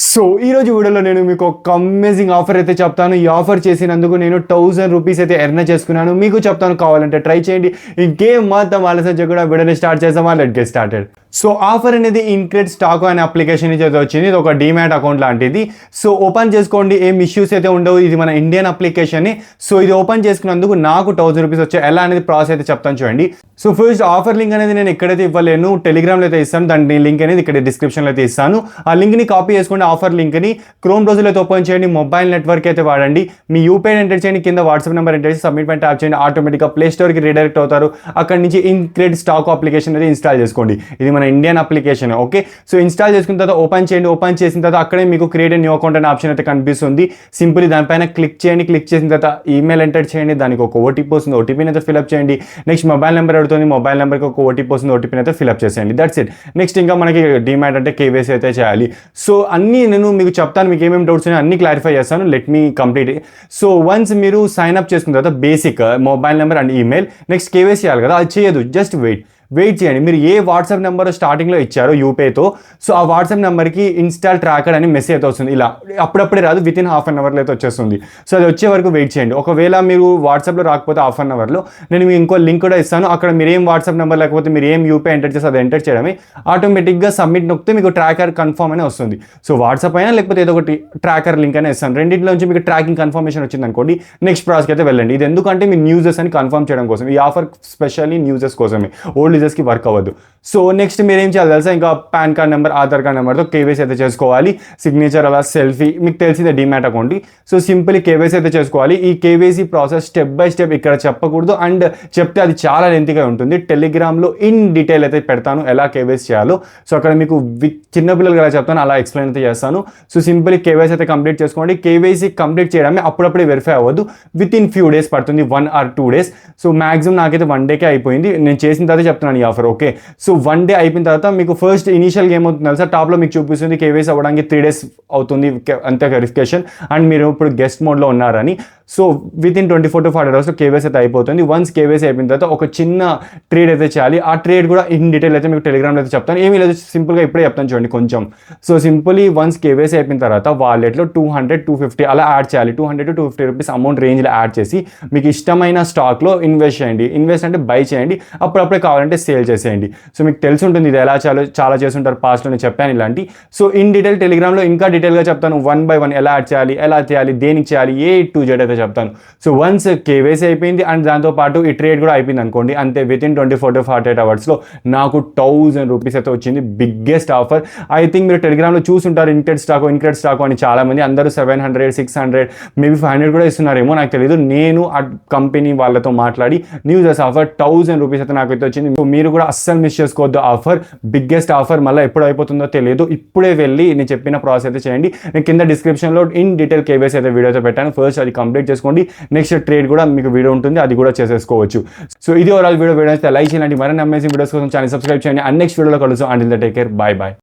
So ఈరోజు వీడియోలో నేను మీకు ఒక అమేజింగ్ ఆఫర్ అయితే చెప్తాను. ఈ ఆఫర్ చేసినందుకు నేను 1000 రూపీస్ అయితే ఎర్న్ చేసుకున్నాను. మీకు చెప్తాను, కావాలంటే ట్రై చేయండి. ఇంకేం మాత్రం ఆలస్యం చేయకుండా వీడియోని స్టార్ట్ చేద్దామా? Let's get started. So offer అనేది ఇన్క్రెడ్ స్టాక్ అనే అప్లికేషన్ నుంచి అయితే వచ్చింది. ఇది ఒక డీమ్యాట్ అకౌంట్ లాంటిది. సో ఓపెన్ చేసుకోండి, ఏం ఇష్యూస్ అయితే ఉండవు. ఇది మన ఇండియన్ అప్లికేషన్. సో ఇది ఓపెన్ చేసుకున్నందుకు నాకు 1000 రూపీస్ వచ్చాయి. ఎలా అనేది ప్రాసెస్ అయితే చెప్తాను చూడండి. సో ఫస్ట్ ఆఫర్ లింక్ అనేది నేను ఎక్కడైతే ఇవ్వలేను, టెలిగ్రామ్లో అయితే ఇస్తాను. దాని లింక్ అనేది ఇక్కడ డిస్క్రిప్షన్లో అయితే ఇస్తాను. ఆ లింక్ని కాపీ చేసుకోండి. ఆఫర్ లింక్ని క్రోమ్ బ్రౌజర్లో అయితే ఓపెన్ చేయండి. మొబైల్ నెట్వర్క్ అయితే వాడండి. మీ యూపీఐ ఎంటర్ చేయండి, కింద వాట్సాప్ నెంబర్ ఎంటర్ చేసి సబ్మిట్ పైన ట్యాప్ చేయండి. ఆటోమేటిక్గా ప్లే స్టోర్కి రీడైరెక్ట్ అవుతారు. అక్కడ నుంచి ఇన్క్రెడ్ స్టాక్ అప్లికేషన్ అయితే ఇన్స్టాల్ చేసుకోండి. ఇది మన Indian application. Okay, so install చేసుకున్న తర్వాత ఓపెన్ చేయండి. ఓపెన్ చేసిన తర్వాత అక్కడే మీకు క్రియేట్ న్యూ అకౌంట్ అనే ఆప్షన్ అయితే కనిపిస్తుంది. సింపుల్ దానిపైన క్లిక్ చేయండి. క్లిక్ చేసిన తర్వాత ఈమెయిల్ ఎంటర్ చేయండి. దానికి ఒక ఓటీపీ వస్తుంది. ఓటీపీని అయితే ఫిల్అప్ చేయండి. నెక్స్ట్ మొబైల్ నెంబర్ అడుగుతుంది. మొబైల్ నెంబర్కి ఒక ఓటీపీ వస్తుంది. ఓటీపీని అయితే ఫిల్అప్ చేసేయండి. That's it. నెక్స్ట్ ఇంకా మనకి డీమ్యాట్ అంటే కేవైసీ అయితే చేయాలి. సో అన్నీ నేను మీకు చెప్తాను. మీకు ఏమేమి డౌట్స్ ఉన్నాయో అన్ని క్లారిఫై చేస్తాను. Let me complete. So once మీరు సైన్ అప్ చేసుకున్న తర్వాత basic mobile number and email, next KYC చేయాలి కదా, అది చేయదు. జస్ట్ వెయిట్ చేయండి. మీరు ఏ వాట్సాప్ నెంబర్ స్టార్టింగ్లో ఇచ్చారో యూపీఐతో, సో ఆ వాట్సాప్ నెంబర్కి ఇన్స్టాల్ ట్రాకర్ అని మెసేజ్ అయితే వస్తుంది. ఇలా అప్పుడప్పుడే రాదు, విత్ ఇన్ హాఫ్ అన్ అవర్లో అయితే వచ్చేస్తుంది. సో అది వచ్చే వరకు వెయిట్ చేయండి. ఒకవేళ మీరు వాట్సాప్లో రాకపోతే హాఫ్ అన్ అవర్లో నేను మీకు ఇంకో లింక్ కూడా ఇస్తాను. అక్కడ మీరు ఏం వాట్సాప్ నెంబర్ లేకపోతే మీరు ఏం యూపీఐ ఎంటర్ చేస్తే అది ఎంటర్ చేయడమే. ఆటోమేటిక్గా సబ్మిట్ నొక్కితే మీకు ట్రాకర్ కన్ఫర్మ్ అనే వస్తుంది. సో వాట్సాప్ అయినా లేకపోతే ఏదో ఒకటి ట్రాకర్ లింక్ అనే ఇస్తాను. రెండింటిలో నుంచి మీకు ట్రాకింగ్ కన్ఫర్మేషన్ వచ్చింది అనుకోండి, నెక్స్ట్ ప్రాసెస్కి అయితే వెళ్ళండి. ఇది ఎందుకంటే మీ న్యూజెస్ అని కన్ఫర్మ్ చేయడం కోసం. ఈ ఆఫర్ స్పెషల్లీ న్యూజెస్ కోసమే, ఓల్డ్ యూజర్స్కి వర్క్ అవ్వదు. సో నెక్స్ట్ మీరు ఏం చేయాలి తెలుసా? ఇంకా pan card number, Aadhaar card నెంబర్తో కేవైసీ అయితే చేసుకోవాలి. సిగ్నేచర్ అలా సెల్ఫీ, మీకు తెలిసిందే demat account. So simple KYC అయితే చేసుకోవాలి. ఈ KYC process step by step ఇక్కడ చెప్పకూడదు, అండ్ చెప్తే అది చాలా లెంతీగా ఉంటుంది. టెలిగ్రామ్లో ఇన్ డీటెయిల్ అయితే పెడతాను ఎలా కేవైసీ చేయాలో. సో అక్కడ మీకు చిన్నపిల్లలు ఎలా చెప్తాను అలా ఎక్స్ప్లెయిన్ అయితే చేస్తాను. సో సింపుల్ కేవైసీ అయితే కంప్లీట్ చేసుకోండి. కేవైసీ కంప్లీట్ చేయడమే, అప్పుడప్పుడే వెరిఫై అవ్వదు. విత్ ఇన్ ఫ్యూ డేస్ పడుతుంది, 1 or 2 days. సో మాక్సిమం నాకైతే 1 dayకే అయిపోయింది. నేను చేసిన తర్వాత చెప్తున్నాను ఈ ఆఫర్. ఓకే, సో 1 day అయిపోయిన తర్వాత మీకు ఫస్ట్ ఇనీషియల్గా ఏమవుతుంది తెలుసా? టాప్లో మీకు చూపిస్తుంది కేవైసీ అవ్వడానికి 3 days అవుతుంది అంతే వెరిఫికేషన్, అండ్ మీరు ఇప్పుడు గెస్ట్ మోడ్లో ఉన్నారని. So with in 24 to 48 hours KYC అయితే అయిపోతుంది. వన్స్ కేవైసీ అయిపోయిన తర్వాత ఒక చిన్న ట్రేడ్ అయితే చేయాలి. ఆ ట్రేడ్ కూడా ఇన్ డీటెయిల్ అయితే మీకు టెలిగ్రామ్లో అయితే చెప్తాను. ఏమీ లేదు, సింపుల్గా ఇప్పుడే చెప్తాను చూడండి కొంచెం. సో సింపుల్లీ వన్స్ కేవైసీ అయిపోయిన తర్వాత వాలెట్లో 200-250 అలా యాడ్ చేయాలి. 200 to 250 రూపీస్ అమౌంట్ రేంజ్లో యాడ్ చేసి మీకు ఇష్టమైన స్టాక్లో ఇన్వెస్ట్ చేయండి. ఇన్వెస్ట్ అంటే బై చేయండి, అప్పుడప్పుడే కావాలంటే సేల్ చేసేయండి. సో మీకు తెలిసి ఉంటుంది ఇది ఎలా చాలా చేస్తుంటారు, పాస్ట్లో నేను చెప్పాను ఇలాంటి. సో ఇన్ డీటెయిల్ టెలిగ్రామ్లో ఇంకా డీటెయిల్గా చెప్తాను. 1 by 1 ఎలా యాడ్ చేయాలి, ఎలా చేయాలి, దేనికి చేయాలి, A to Z అయితే చెప్తాను. సో వన్స్ కేవైసీ అయిపోయింది అండ్ దాంతోపాటు ఈ ట్రేడ్ కూడా అయిపోయింది అనుకోండి, అంతే విత్ ఇన్ 24 to 48 hours నాకు 1000 రూపీస్ అయితే వచ్చింది. Biggest offer. ఐ థింక్ మీరు టెలిగ్రామ్లో చూసుంటారు ఇన్క్రెడ్ స్టాక్ అని చాలామంది. అందరూ 700, 600, మేబీ 500 కూడా ఇస్తున్నారేమో, నాకు తెలియదు. నేను ఆ కంపెనీ వాళ్ళతో మాట్లాడి న్యూస్ ఆఫర్ 1000 రూపీస్ అయితే నాకైతే వచ్చింది. సో మీరు కూడా అస్సలు మిస్ చేసుకోవద్దు ఆఫర్. Biggest offer. మళ్ళీ ఎప్పుడు అయిపోతుందో తెలియదు. ఇప్పుడే వెళ్ళి నేను చెప్పిన ప్రాసెస్ అయితే చేయండి. నేను కింద డిస్క్రిప్షన్లో ఇన్ డీటెయిల్ కేవైసీ అయితే వీడియో అయితే పెట్టాను. ఫస్ట్ అది కంప్లీట్ చేసుకోండి. నెక్స్ట్ ట్రేడ్ కూడా మీకు వీడియో ఉంటుంది, అది కూడా చేసేసుకోవచ్చు. సో ఇది ఓవరాల్ వీడియో అయితే లైక్ చేయండి. మరిన్ని అమేజింగ్ వీడియోస్ కోసం ఛానల్ సబ్స్క్రైబ్ చేయండి. అండ్ నెక్స్ట్ వీడియోలో కలుద్దాం. Until then take care, by.